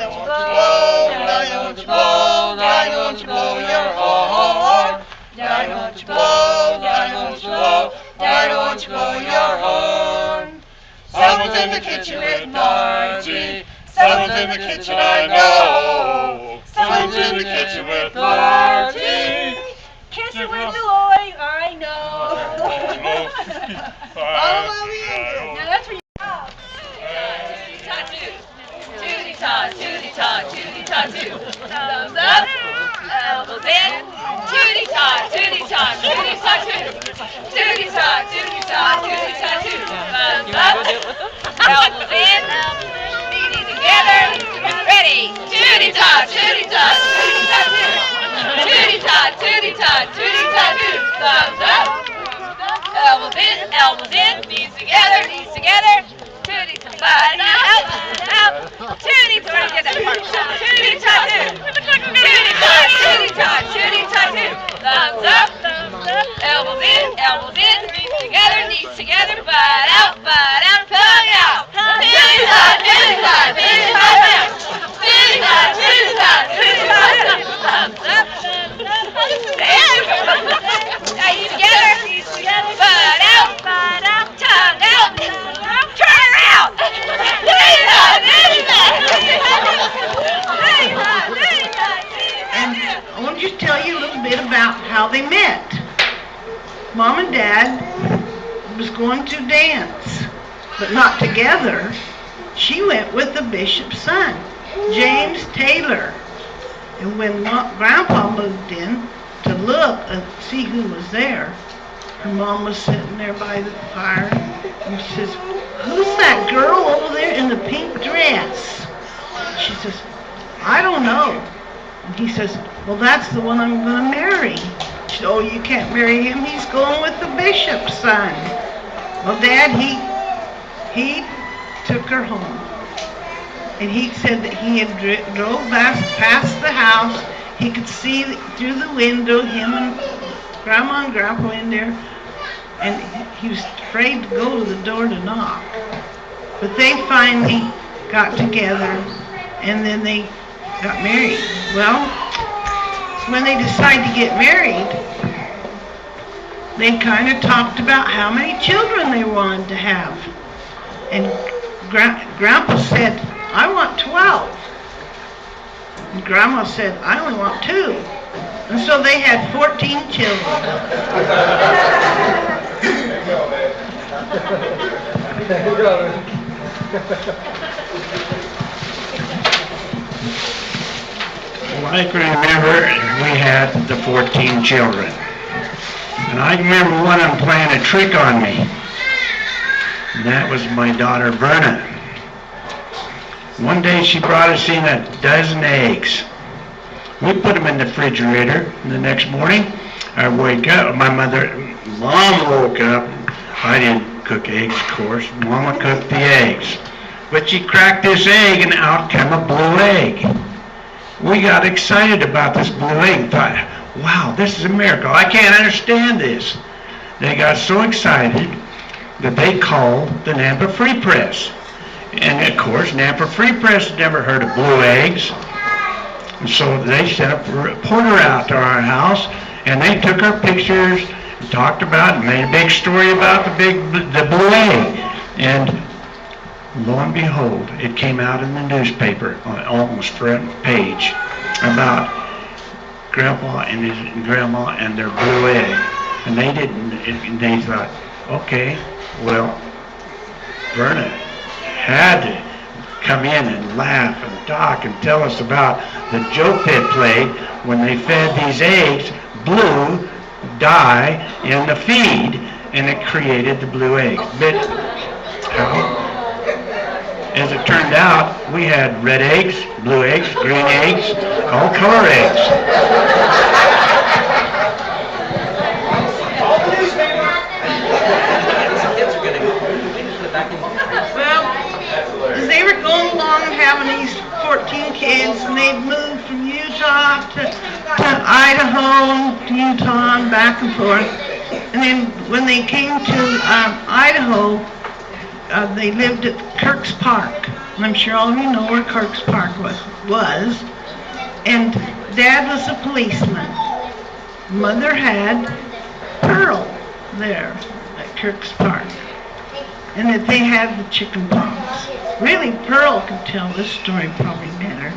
won't you blow, Daddy, won't you blow your horn? Daddy, won't you blow, Daddy, won't you blow, Daddy, won't you blow your horn? Someone's in the kitchen with Margie. Someone's in the kitchen, I know. Someone's in the kitchen with Margie. Kiss it with Lloyd, I know. Now that's for you. Tootie-tot, tootie-tot, tootie-tot, too. Thumbs up, elbows in. Tootie-tot, tootie-tot, tootie-tot, too. Tootie-tot, tootie-tot, tootie-tot, too. Thumbs up, elbows in. Feet together. Ready. Tootie-tot, tootie-tot, tootie-tot, too. Tootie-tot, tootie-tot, tootie-tot, too. Thumbs up, elbows in, knees together, tootie-tot, body out, tootie-tot, get that part, tootie-tot, tootie-tot, tootie-tot, tootie-tot, thumbs up, elbows in, knees together, butt out, tongue out, tootie-tot, tootie-tot, tootie-tot, tootie-tot, tootie-tot, tootie-tot, thumbs up, knees together, butt out, tongue out, turn around, And I want to just tell you a little bit about how they met. Mom and Dad was going to dance, but not together. She went with the bishop's son, James Taylor. And when Grandpa moved in to look and see who was there, her mom was sitting there by the fire, and she says, "Who's that girl over there in the pink dress?" She says, "I don't know." And he says, "Well, that's the one I'm going to marry." She said, "Oh, you can't marry him. He's going with the bishop's son." Well, Dad, he took her home. And he said that he had drove past the house. He could see through the window him and Grandma and Grandpa in there. And he was afraid to go to the door to knock. But they finally got together, and then they got married. Well, when they decided to get married, they kind of talked about how many children they wanted to have. And Grandpa said, "I want 12. And Grandma said, "I only want 2. And so they had 14 children. Well, I can remember we had the 14 children. And I remember one of them playing a trick on me. And that was my daughter Verna. One day she brought us in a dozen eggs. We put them in the refrigerator, and the next morning I wake up, Mom woke up. I didn't cook eggs, of course. Mama cooked the eggs. But she cracked this egg, and out came a blue egg. We got excited about this blue egg. Thought, wow, this is a miracle. I can't understand this. They got so excited that they called the Nampa Free Press. And of course, Nampa Free Press had never heard of blue eggs. And so they sent a reporter out to our house, and they took our pictures, and talked about it, and made a big story about the blue egg. And lo and behold, it came out in the newspaper on almost front page about Grandpa and his Grandma and their blue egg. And they thought, okay, well, Verna had to come in and laugh and talk and tell us about the joke they played when they fed these eggs blue dye in the feed, and it created the blue egg. But as it turned out, we had red eggs, blue eggs, green eggs, all color eggs. Well, as they were going along and having these 14 kids, and they'd moved from Utah to Idaho, to Utah, and back and forth. And then when they came to Idaho, they lived at Kirk's Park. And I'm sure all of you know where Kirk's Park was. And Dad was a policeman. Mother had Pearl there at Kirk's Park. And that they had the chicken pox. Really, Pearl could tell this story probably better.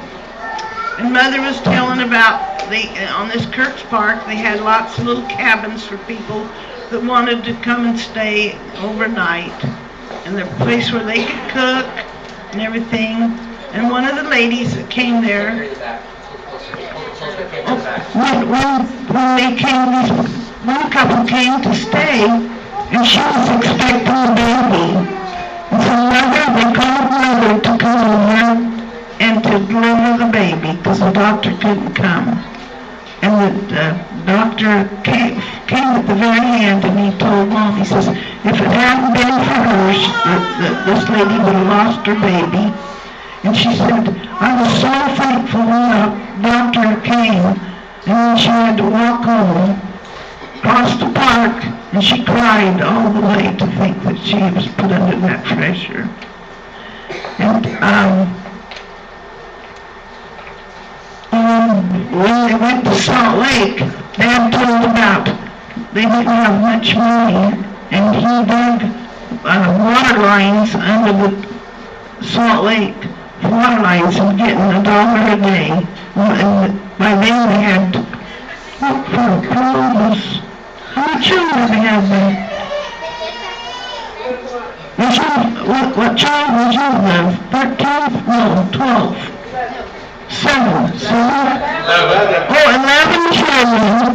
And Mother was telling about on this Kirk's Park, they had lots of little cabins for people that wanted to come and stay overnight. And the place where they could cook and everything. And one of the ladies that came there, when they came, one couple came to stay, and she was expecting a baby. And so they called Mother to come over and to deliver the baby, because the doctor couldn't come. And the doctor came at the very end, and he told Mom, he says, if it hadn't been for her, this lady would have lost her baby. And she said, I was so thankful when the doctor came, and then she had to walk home, across the park, and she cried all the way to think that she was put under that pressure. And when they went to Salt Lake, Dad told about they didn't have much money, and he dug water lines under the Salt Lake water lines and getting $1 a day. And by then they had, how many children they had then? What child was you with? 13? No, 12. 7. 11 children.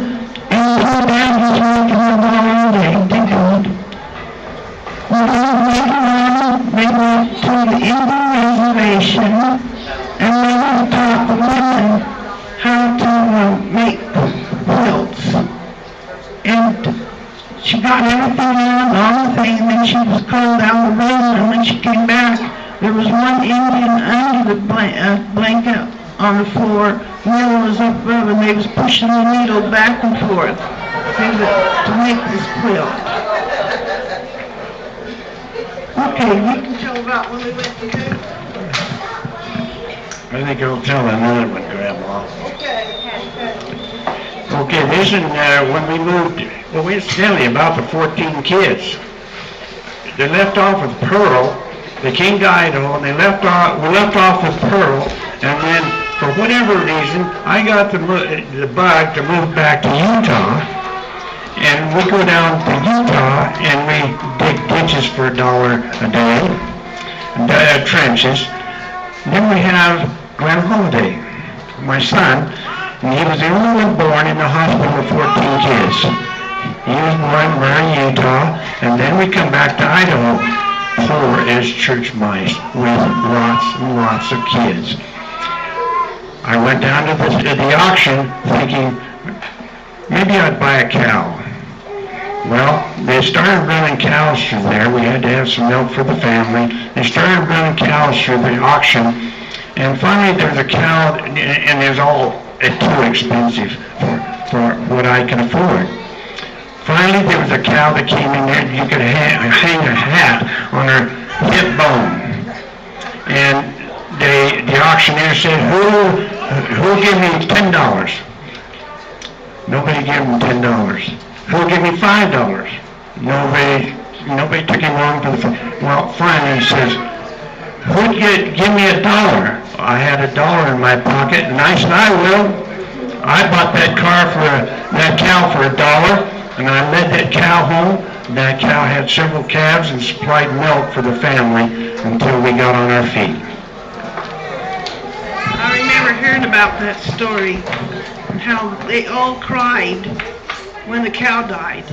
And her dad was making $1 a day. They did. They went to the Indian reservation, and they were taught the women how to make quilts. And she got everything in, all the things, and then she was called out of the room, and when she came back, there was one Indian under the blanket on the floor, Neil was up above, and they was pushing the needle back and forth to make this quilt. Okay, you can tell about when we went to do. I think I'll tell another one, Grandma. Okay, this is when we moved, well, incidentally, about the 14 kids. They left off with Pearl. They came to Idaho, and we left off with Pearl, and then, for whatever reason, I got the bug to move back to Utah. And we go down to Utah and we dig ditches for $1 a day, trenches. Then we have Glenn Holladay, my son, and he was the only one born in the hospital with 14 kids. He was born in Utah, and then we come back to Idaho, poor as church mice, with lots and lots of kids. I went down to the auction thinking, maybe I'd buy a cow. Well, they started running cows through there. We had to have some milk for the family. They started running cows through the auction. And finally, there was a cow, and it was all too expensive for what I can afford. Finally, there was a cow that came in there. You could hang a hat on her hip bone. And the auctioneer said, who'll give me $10? Nobody gave him $10. Who'll give me $5? Nobody took him on for the phone. Well, finally he says, who'd give me $1? I had $1 in my pocket, and I said, I will. I bought that cow for $1, and I led that cow home. That cow had several calves and supplied milk for the family until we got on our feet. I remember hearing about that story and how they all cried when the cow died.